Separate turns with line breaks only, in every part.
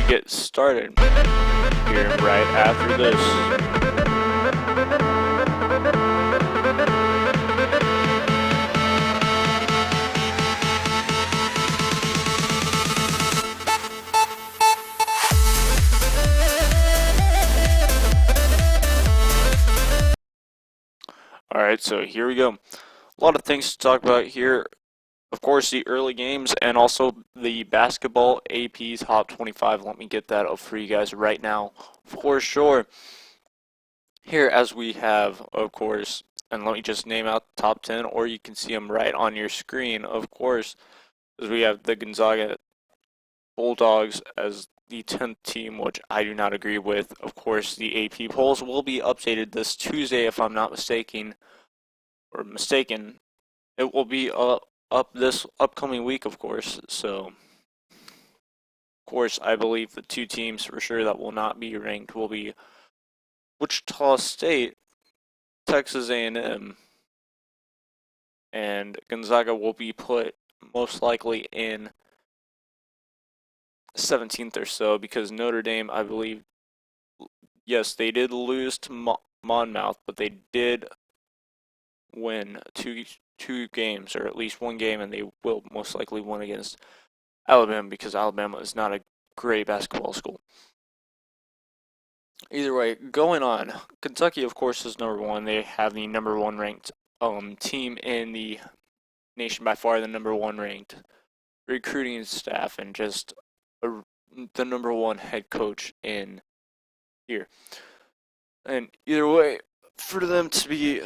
get started here right after this. Alright, so here we go. A lot of things to talk about here. Of course, the early games and also the basketball AP's Top 25. Let me get that up for you guys right now for sure. Here, as we have, of course, and let me just name out the top 10, or you can see them right on your screen, of course, as we have the Gonzaga Bulldogs as the 10th team, which I do not agree with. Of course, the AP polls will be updated this Tuesday, if I'm not mistaken. It will be up this upcoming week, of course. So, of course, I believe the two teams for sure that will not be ranked will be Wichita State, Texas A&M, and Gonzaga will be put most likely in 17th or so, because Notre Dame, I believe, yes, they did lose to Monmouth, but they did win two games, or at least one game, and they will most likely win against Alabama, because Alabama is not a great basketball school. Either way, going on, Kentucky, of course, is number one. They have the number one ranked team in the nation, by far the number one ranked recruiting staff, and just the number one head coach in here. And either way, for them to be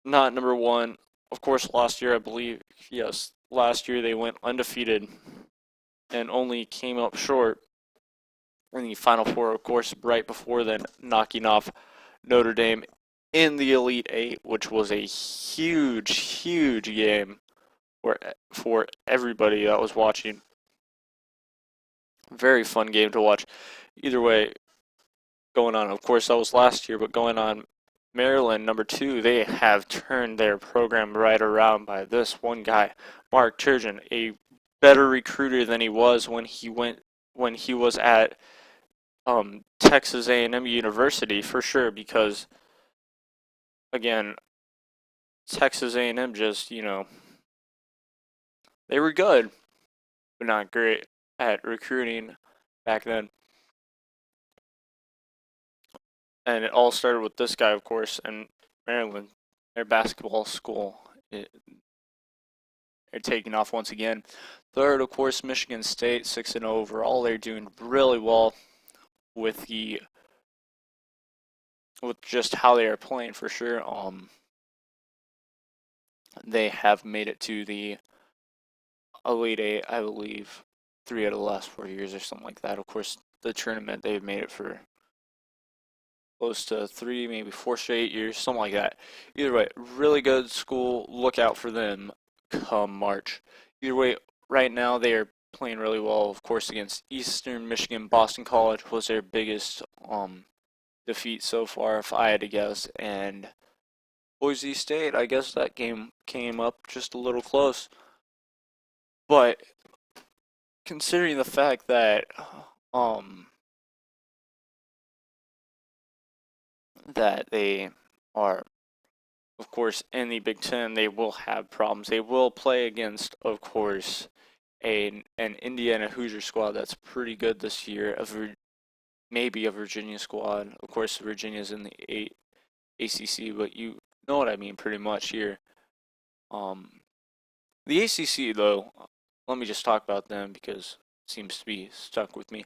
not number one, of course, last year, I believe, yes, last year they went undefeated and only came up short in the Final Four, of course, right before then, knocking off Notre Dame in the Elite Eight, which was a huge, huge game for everybody that was watching. Very fun game to watch. Either way, going on, of course, that was last year, but going on, Maryland, number two, they have turned their program right around by this one guy, Mark Turgeon, a better recruiter than he was when he was at Texas A&M University, for sure, because again, Texas A&M just, they were good, but not great at recruiting back then. And it all started with this guy, of course, and Maryland, their basketball school, they're taking off once again. Third, of course, Michigan State, 6-0 overall. They're doing really well with just how they are playing, for sure. They have made it to the Elite Eight, I believe, 3 out of the last 4 years or something like that. Of course, the tournament, they've made it for close to 3, maybe 4 straight years, something like that. Either way, really good school. Look out for them come March. Either way, right now they are playing really well, of course, against Eastern Michigan. Boston College was their biggest defeat so far, if I had to guess, and Boise State, I guess that game came up just a little close. But considering the fact that they are, of course, in the Big Ten, they will have problems. They will play against, of course, an Indiana Hoosier squad that's pretty good this year. Maybe a Virginia squad. Of course, Virginia's in the ACC, but you know what I mean pretty much here. The ACC, though, let me just talk about them because it seems to be stuck with me.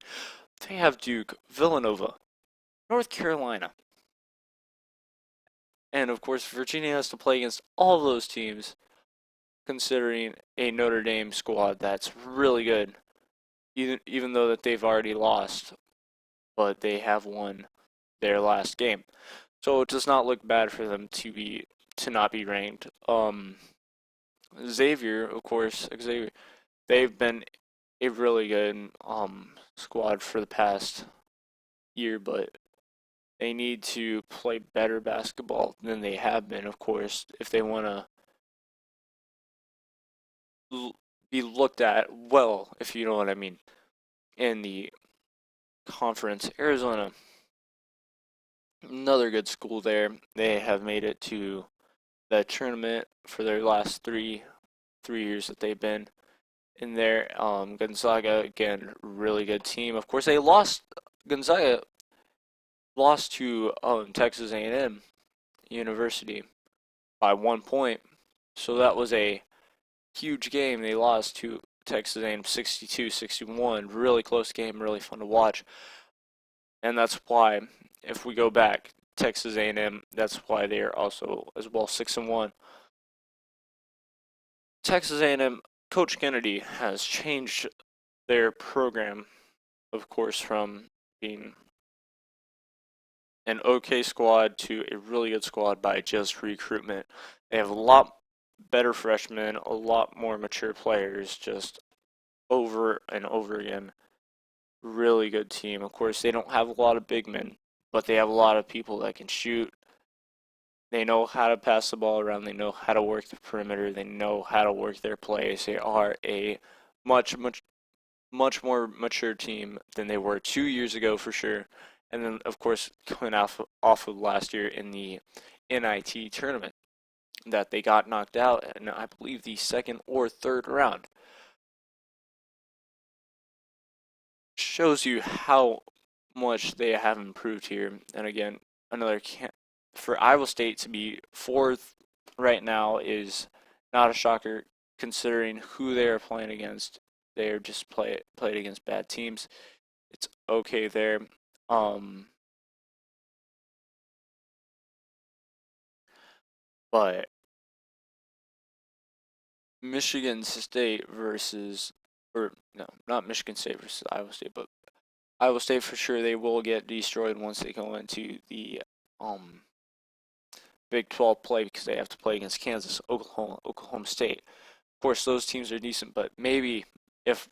They have Duke, Villanova, North Carolina, and of course Virginia has to play against all those teams, considering a Notre Dame squad that's really good, even though that they've already lost, but they have won their last game. So it does not look bad for them to not be ranked. Xavier, of course, they've been a really good squad for the past year, but they need to play better basketball than they have been, of course, if they want to be looked at well, if you know what I mean, in the conference, Arizona, another good school there. They have made it to the tournament for their last three years that they've been in there. Gonzaga, again, really good team. Of course, Gonzaga lost to Texas A&M University by 1 point. So that was a huge game. They lost to Texas A&M 62-61. Really close game, really fun to watch. And that's why, if we go back, Texas A&M, that's why they are also as well 6-1. Texas A&M, Coach Kennedy has changed their program, of course, from being an okay squad to a really good squad by just recruitment. They have a lot better freshmen, a lot more mature players, just over and over again. Really good team. Of course, they don't have a lot of big men, but they have a lot of people that can shoot. They know how to pass the ball around. They know how to work the perimeter. They know how to work their plays. They are a much more mature team than they were 2 years ago for sure. And then, of course, coming off of last year in the NIT tournament that they got knocked out in, I believe, the second or third round. Shows you how much they have improved here. And again, for Iowa State to be fourth right now is not a shocker considering who they are playing against. They're just played against bad teams. It's okay there. But Michigan State versus, or no, not Michigan State versus Iowa State, but Iowa State for sure they will get destroyed once they go into the Big 12 play because they have to play against Kansas, Oklahoma State. Of course, those teams are decent, but maybe if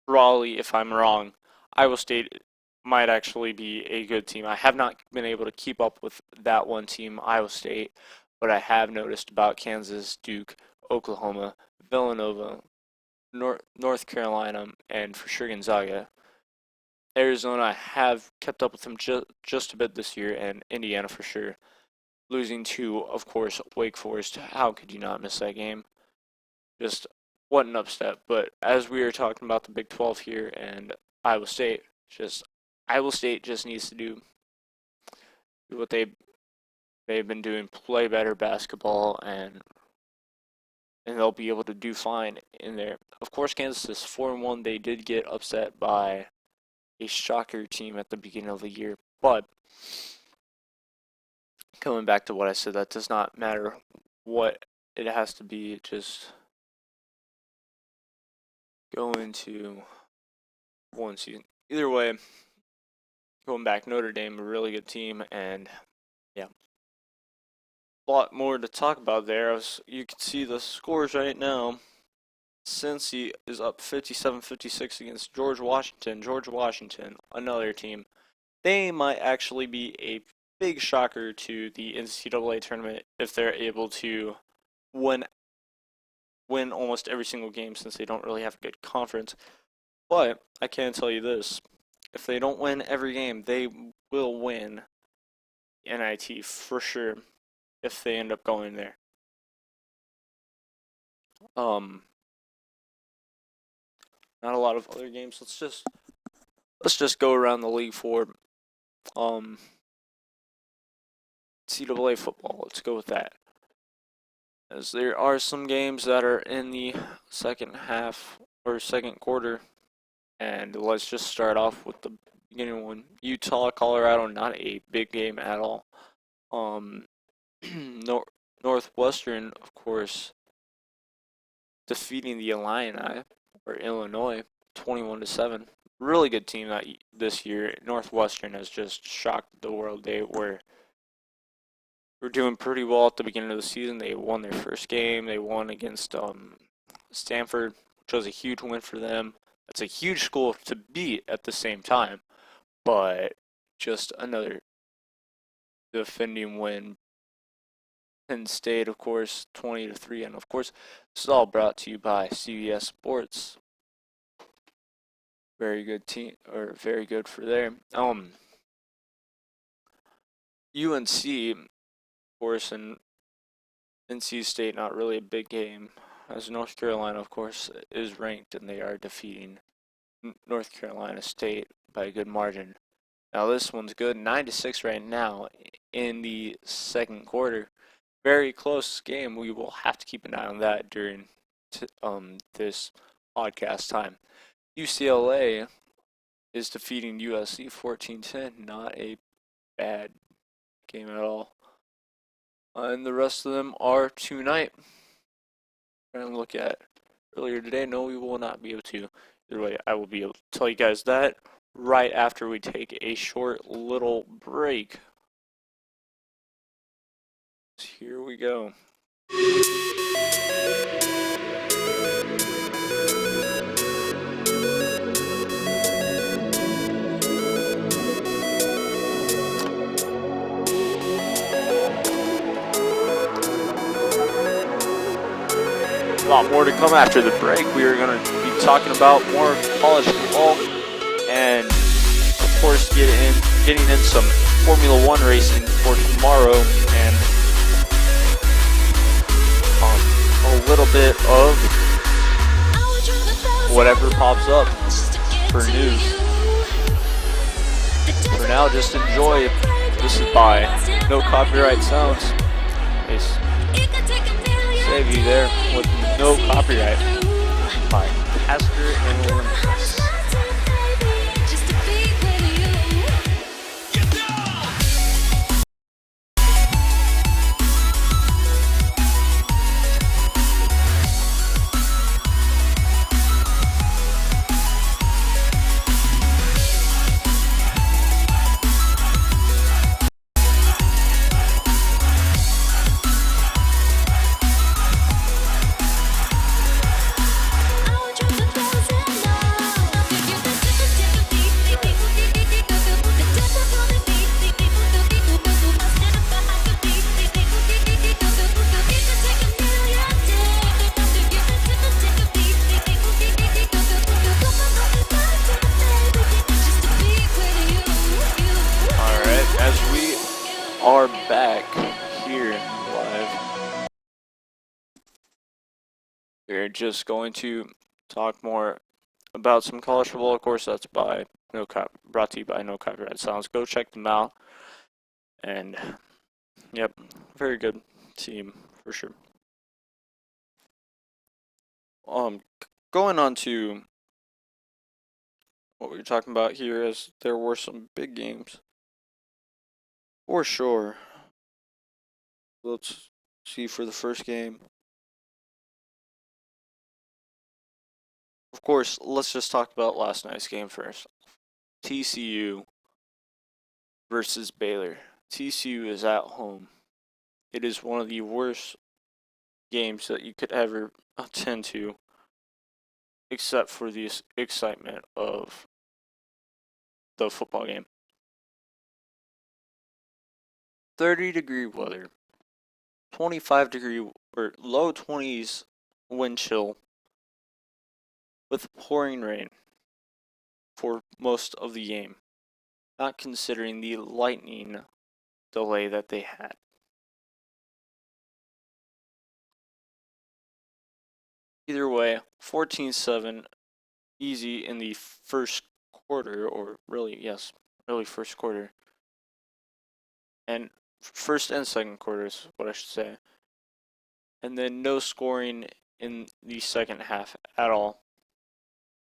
Raleigh, if I'm wrong, Iowa State might actually be a good team. I have not been able to keep up with that one team, Iowa State, but I have noticed about Kansas, Duke, Oklahoma, Villanova, North Carolina, and for sure Gonzaga. Arizona, I have kept up with them just a bit this year, and Indiana for sure. Losing to, of course, Wake Forest. How could you not miss that game? Just what an upset. But as we are talking about the Big 12 here and Iowa State, Iowa State just needs to do what they've been doing, play better basketball, and they'll be able to do fine in there. Of course, Kansas is 4-1. They did get upset by a shocker team at the beginning of the year, but coming back to what I said, that does not matter what it has to be. Just go into one season. Either way, going back, Notre Dame, a really good team, and yeah, a lot more to talk about there. You can see the scores right now. Cincy is up 57-56 against George Washington. George Washington, another team. They might actually be a big shocker to the NCAA tournament if they're able to win almost every single game since they don't really have a good conference. But I can tell you this, if they don't win every game, they will win NIT for sure if they end up going there. Not a lot of other games. Let's just go around the league for NCAA football. Let's go with that. As there are some games that are in the second half or second quarter. And let's just start off with the beginning one. Utah, Colorado, not a big game at all. Northwestern, of course, defeating the Illini or Illinois 21-7. Really good team this year. Northwestern has just shocked the world. They were doing pretty well at the beginning of the season. They won their first game. They won against Stanford, which was a huge win for them. It's a huge school to beat at the same time, but just another defending win. Penn State, of course, 20-3, and of course, this is all brought to you by CBS Sports. Very good team, or very good for there. UNC, of course, and NC State, not really a big game, as North Carolina, of course, is ranked, and they are defeating North Carolina State by a good margin. Now this one's good, 9-6 right now in the second quarter. Very close game. We will have to keep an eye on that during this podcast time. UCLA is defeating USC 14-10. Not a bad game at all. And the rest of them are tonight. Trying to look at earlier today. No, we will not be able to. Either way, I will be able to tell you guys that right after we take a short little break. Here we go. A lot more to come after the break. We are going to be talking about more college football and, of course, getting in some Formula One racing for tomorrow, and a little bit of whatever pops up for news. For now, just enjoy. This is by No Copyright Sounds. They save you there with No Copyright by Pastor and Olympus. Are back here live. We're just going to talk more about some college football. Of course, that's brought to you by No Copyright Sounds. Go check them out. And yep, very good team for sure. Going on to what we were talking about here, is there were some big games. For sure. Let's see for the first game. Of course, let's just talk about last night's game first. TCU versus Baylor. TCU is at home. It is one of the worst games that you could ever attend to, except for the excitement of the football game. 30-degree weather, 25-degree or low 20s wind chill, with pouring rain for most of the game, not considering the lightning delay that they had. Either way, 14-7, easy in the first quarter, or really first quarter. And first and second quarters, what I should say. And then no scoring in the second half at all.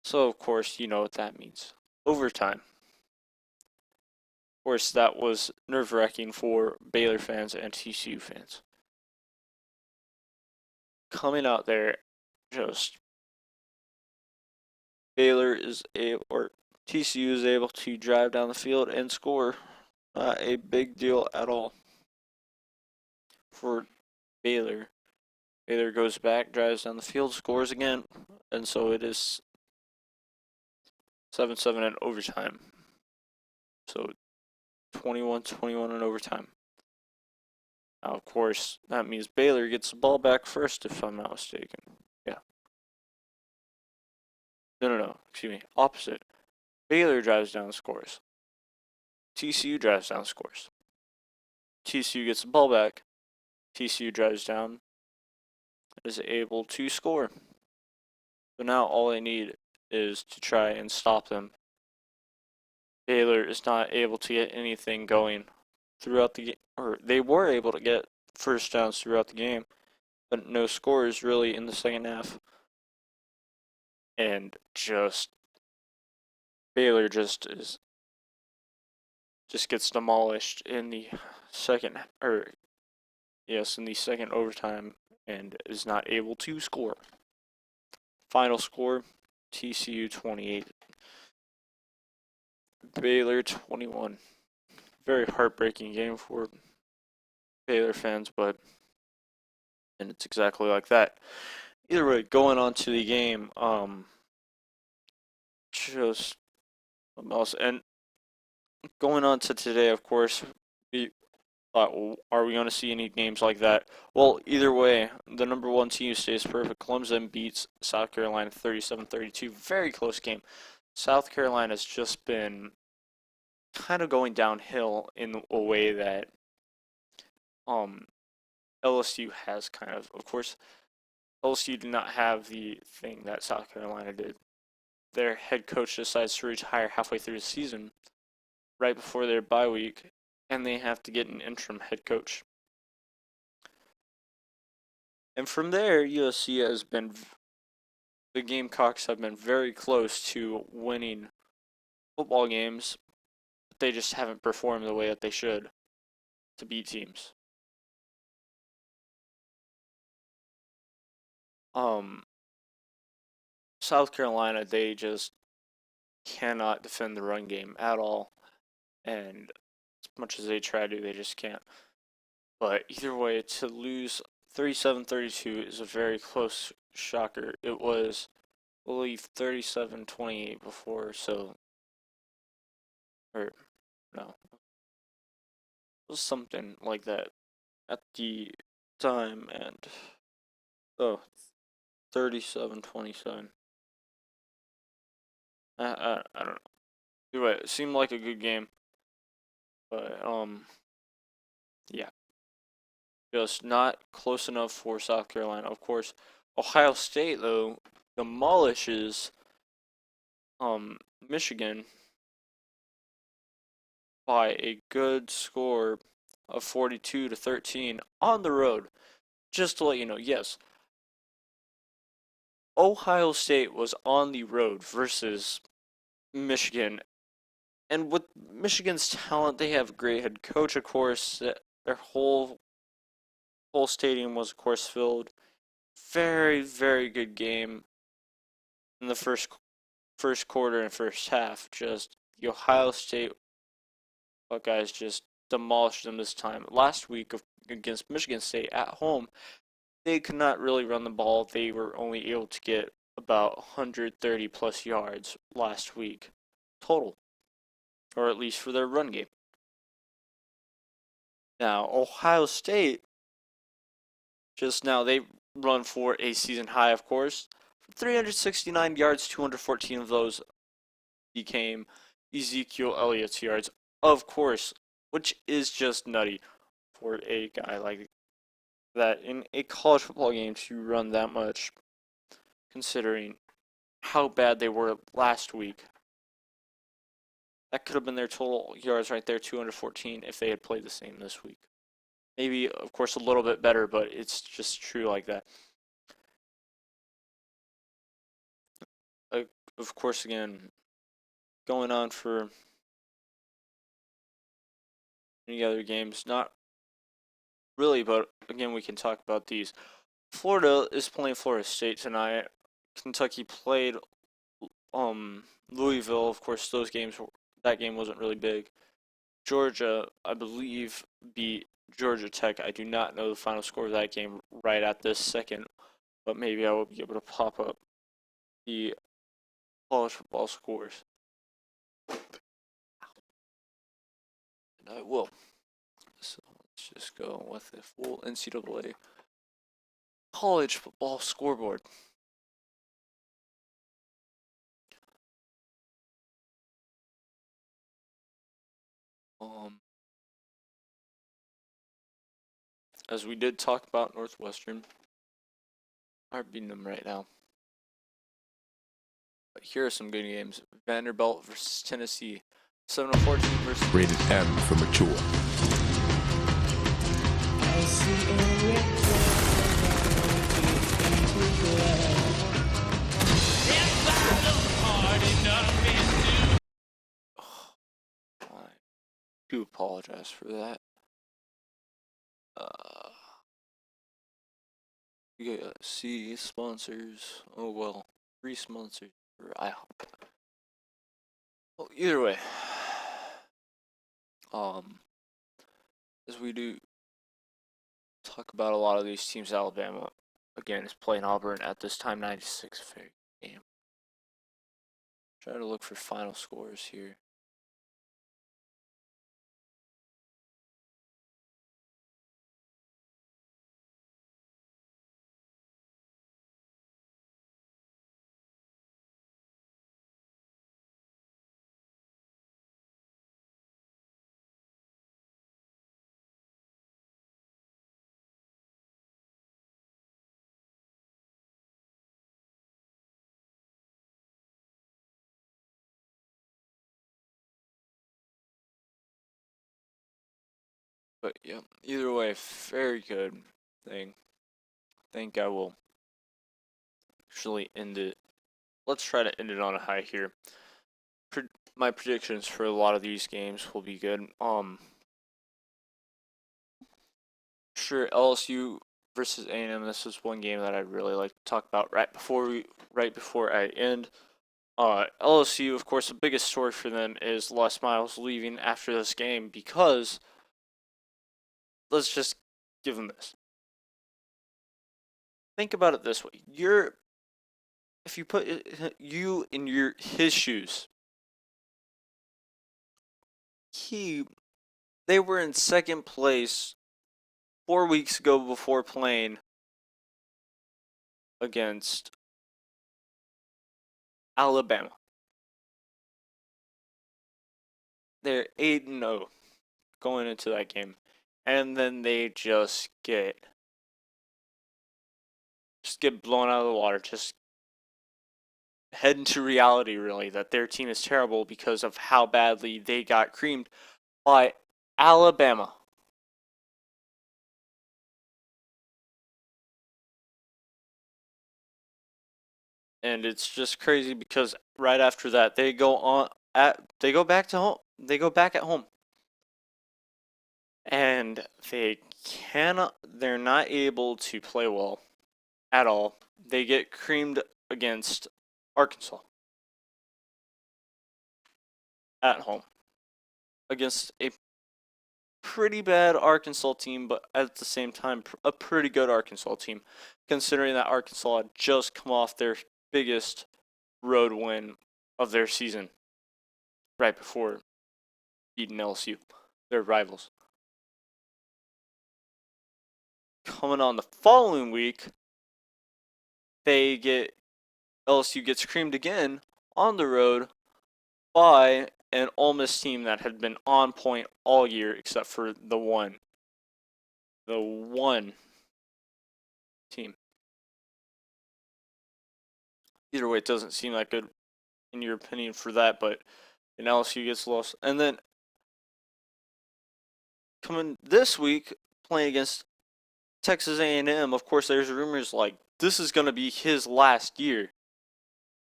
So, of course, you know what that means. Overtime. Of course, that was nerve-wracking for Baylor fans and TCU fans. Coming out there, just TCU is able to drive down the field and score. Not a big deal at all for Baylor. Baylor goes back, drives down the field, scores again, and so it is 7-7 in overtime. So 21-21 in overtime. Now, of course, that means Baylor gets the ball back first, if I'm not mistaken. Yeah. No, excuse me, opposite. Baylor drives down scores. TCU drives down scores. TCU gets the ball back. TCU drives down, is able to score. So now all they need is to try and stop them. Baylor is not able to get anything going throughout the game, or they were able to get first downs throughout the game, but no scores really in the second half. And just Baylor just gets demolished in the second in the second overtime and is not able to score. Final score, TCU 28, Baylor 21. Very heartbreaking game for Baylor fans, and it's exactly like that. Either way, going on to the game, just else, and going on to today, of course, we thought, are we going to see any games like that? Well, either way, the number one team stays perfect. Clemson beats South Carolina 37-32. Very close game. South Carolina's just been kind of going downhill in a way that LSU has kind of. Of course, LSU did not have the thing that South Carolina did. Their head coach decides to retire halfway through the season, right before their bye week, and they have to get an interim head coach. And from there, USC has been, the Gamecocks have been very close to winning football games, but they just haven't performed the way that they should to beat teams. South Carolina, they just cannot defend the run game at all, and as much as they try to, they just can't. But either way, to lose 37-32 is a very close shocker. It was, I believe, 37-28 before, so, or no, it was something like that at the time, and, 37-27. I don't know. Either way, it seemed like a good game, but, yeah. Just not close enough for South Carolina. Of course, Ohio State, though, demolishes Michigan by a good score of 42-13 on the road. Just to let you know, yes, Ohio State was on the road versus Michigan. And with Michigan's talent, they have a great head coach, of course. Their whole stadium was, of course, filled. Very, very good game in the first quarter and first half. Just the Ohio State Buckeyes just demolished them this time. Last week against Michigan State at home, they could not really run the ball. They were only able to get about 130 plus yards last week total, or at least for their run game. Now, Ohio State, just now, they run for a season high, of course. 369 yards, 214 of those became Ezekiel Elliott's yards, of course, which is just nutty for a guy like that in a college football game to run that much, considering how bad they were last week. That could have been their total yards right there, 214, if they had played the same this week. Maybe, of course, a little bit better, but it's just true like that. Of course, again, going on for any other games, not really, but again, we can talk about these. Florida is playing Florida State tonight. Kentucky played Louisville. Of course, that game wasn't really big. Georgia, I believe, beat Georgia Tech. I do not know the final score of that game right at this second, but maybe I will be able to pop up the college football scores. And I will. So let's just go with the full NCAA college football scoreboard. As we did talk about Northwestern, are beating them right now. But here are some good games. Vanderbilt versus Tennessee. 7-14 versus...
Rated M for mature.
I do apologize for that. You got C sponsors. Oh well, 3 sponsors for IHOP. Well, either way, as we do talk about a lot of these teams, Alabama again is playing Auburn at this time, 96 fair game. Try to look for final scores here. But yeah, either way, very good thing. I think I will actually end it. Let's try to end it on a high here. My predictions for a lot of these games will be good. Sure, LSU versus A&M. This is one game that I'd really like to talk about right before I end. LSU, of course, the biggest story for them is Les Miles leaving after this game because let's just give him this. Think about it this way: if you put you in his shoes, they were in second place 4 weeks ago before playing against Alabama. They're 8-0 going into that game, and then they just get blown out of the water. Just head into reality, really, that their team is terrible because of how badly they got creamed by Alabama. And it's just crazy because right after that they go back to home. They go back at home. And they're not able to play well at all. They get creamed against Arkansas at home against a pretty bad Arkansas team, but at the same time a pretty good Arkansas team, considering that Arkansas had just come off their biggest road win of their season right before beating LSU, their rivals. Coming on the following week, LSU gets creamed again on the road by an Ole Miss team that had been on point all year except for the one team. Either way, it doesn't seem that good in your opinion for that, but an LSU gets lost. And then coming this week, playing against Texas A&M, of course, there's rumors like this is going to be his last year.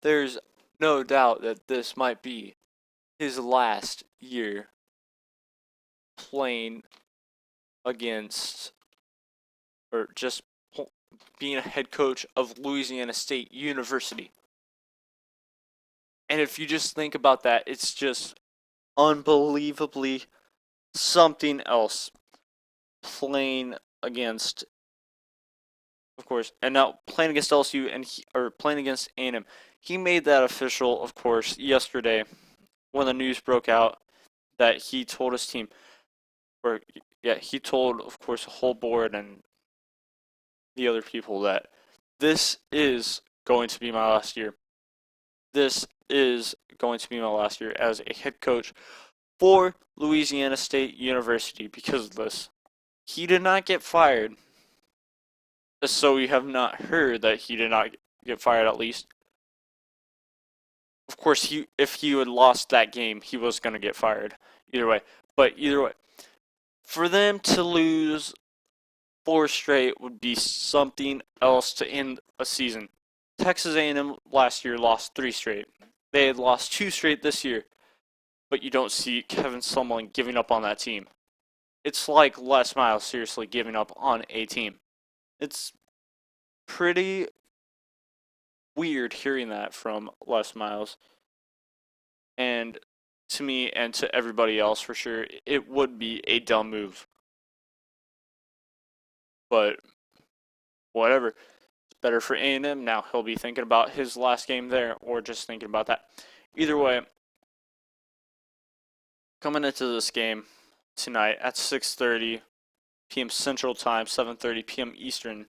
There's no doubt that this might be his last year playing against, or just being a head coach of Louisiana State University. And if you just think about that, it's just unbelievably something else playing against, of course, and now playing against LSU or playing against A&M. He made that official, of course, yesterday when the news broke out that he told his team, he told, of course, the whole board and the other people that this is going to be my last year. This is going to be my last year as a head coach for Louisiana State University because of this. He did not get fired, so we have not heard that he did not get fired at least. Of course, if he had lost that game, he was going to get fired either way. But either way, for them to lose 4 straight would be something else to end a season. Texas A&M last year lost 3 straight. They had lost 2 straight this year, but you don't see Kevin Sumlin giving up on that team. It's like Les Miles seriously giving up on a team. It's pretty weird hearing that from Les Miles. And to me and to everybody else for sure, it would be a dumb move. But whatever. It's better for A&M. Now he'll be thinking about his last game there or just thinking about that. Either way, coming into this game tonight at 6:30 p.m. Central Time, 7:30 p.m. Eastern,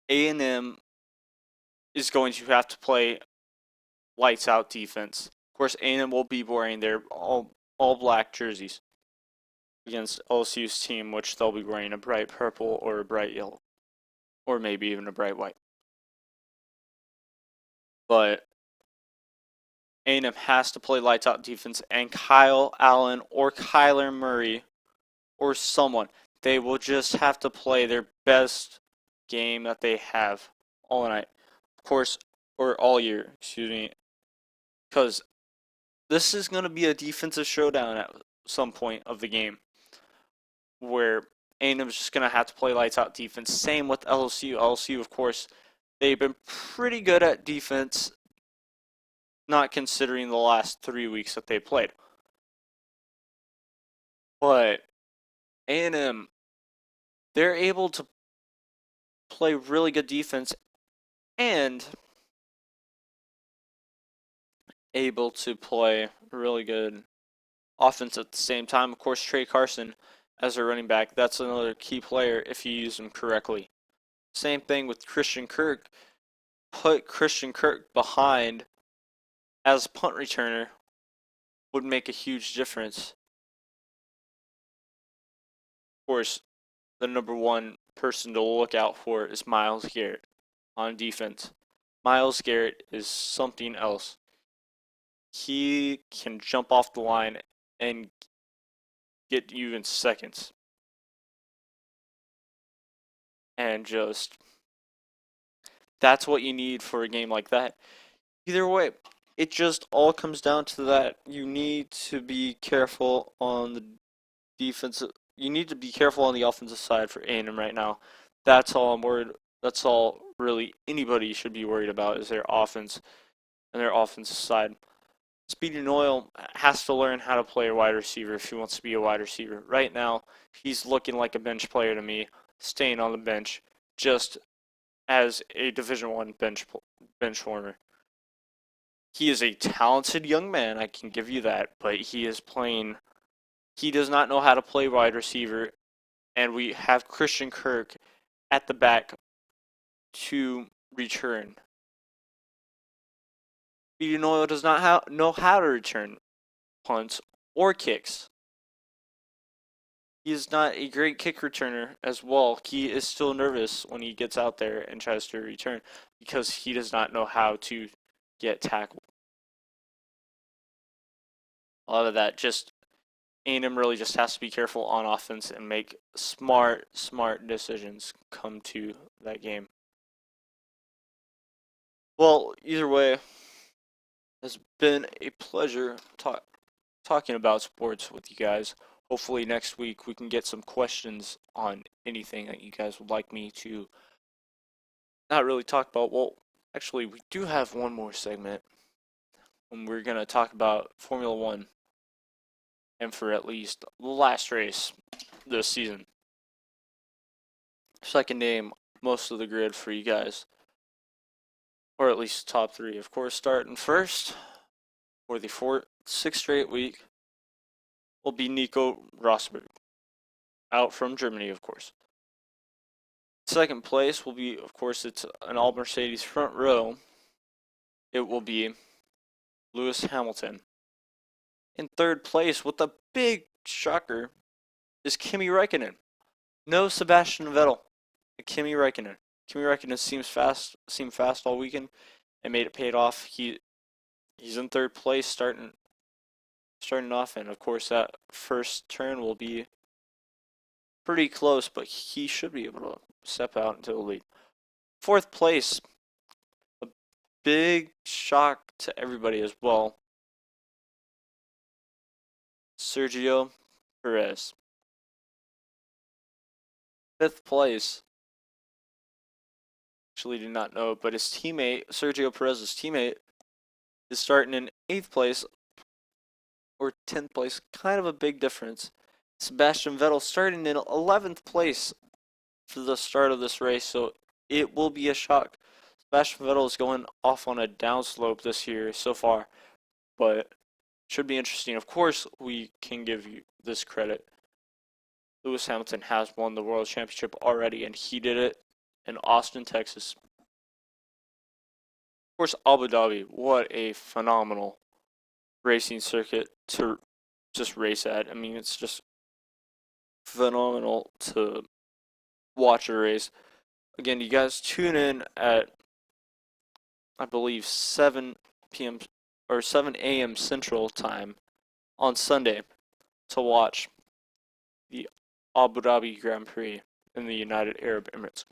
A&M is going to have to play lights out defense. Of course, A&M will be wearing their all black jerseys against LSU's team, which they'll be wearing a bright purple or a bright yellow, or maybe even a bright white. But A&M has to play lights out defense, and Kyle Allen or Kyler Murray or someone, they will just have to play their best game that they have all night, of course, or all year, excuse me, because this is going to be a defensive showdown at some point of the game where A&M is just going to have to play lights out defense. Same with LSU. LSU, of course, they've been pretty good at defense, not considering the last 3 weeks that they played. But A&M, they're able to play really good defense and able to play really good offense at the same time. Of course, Trey Carson as a running back, that's another key player if you use him correctly. Same thing with Christian Kirk. Put Christian Kirk behind as punt returner would make a huge difference. Of course, the number one person to look out for is Myles Garrett on defense. Myles Garrett is something else. He can jump off the line and get you in seconds. And just, that's what you need for a game like that. Either way, it just all comes down to that. You need to be careful on the defensive. You need to be careful on the offensive side for A&M right now. That's all I'm worried. That's all really anybody should be worried about is their offense and their offensive side. Speedy Noyle has to learn how to play a wide receiver if he wants to be a wide receiver. Right now, he's looking like a bench player to me, staying on the bench just as a Division I bench warmer. He is a talented young man, I can give you that, but he does not know how to play wide receiver, and we have Christian Kirk at the back to return. Speedy Noyle does not know how to return punts or kicks. He is not a great kick returner as well. He is still nervous when he gets out there and tries to return because he does not know how to get tackled. A lot of that just A&M really just has to be careful on offense and make smart decisions come to that game. Well, either way, it's been a pleasure talking about sports with you guys. Hopefully next week we can get some questions on anything that you guys would like me to not really talk about. Well, actually, we do have one more segment when we're going to talk about Formula One and for at least the last race this season. So I can name most of the grid for you guys, or at least top 3. Of course, starting first for the 6th straight week will be Nico Rosberg, out from Germany, of course. Second place will be, of course, it's an all Mercedes front row. It will be Lewis Hamilton. In third place with a big shocker is Kimi Räikkönen. No Sebastian Vettel. Kimi Räikkönen. Kimi Räikkönen seemed fast all weekend and made it paid off. He's in third place starting off, and of course that first turn will be pretty close, but he should be able to step out into the lead. Fourth place, a big shock to everybody as well. Sergio Perez. Fifth place. Actually did not know, but his teammate, Sergio Perez's teammate, is starting in 8th place or 10th place. Kind of a big difference. Sebastian Vettel starting in 11th place for the start of this race, so it will be a shock. Sebastian Vettel is going off on a downslope this year so far, but should be interesting. Of course, we can give you this credit. Lewis Hamilton has won the World Championship already, and he did it in Austin, Texas. Of course, Abu Dhabi, what a phenomenal racing circuit to just race at. I mean, it's just phenomenal to watch a race. Again, you guys tune in at, I believe, 7 p.m. or 7 a.m. Central Time on Sunday to watch the Abu Dhabi Grand Prix in the United Arab Emirates.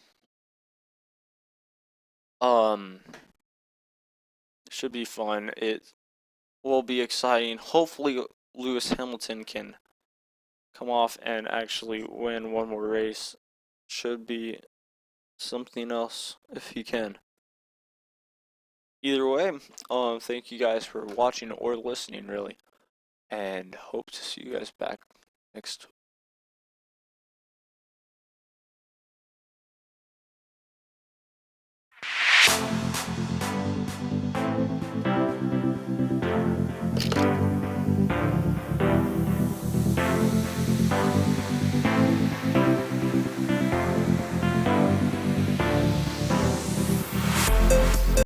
Should be fun. It will be exciting. Hopefully, Lewis Hamilton can come off and actually win one more race. Should be something else if he can. Either way, thank you guys for watching or listening, really, and hope to see you guys back next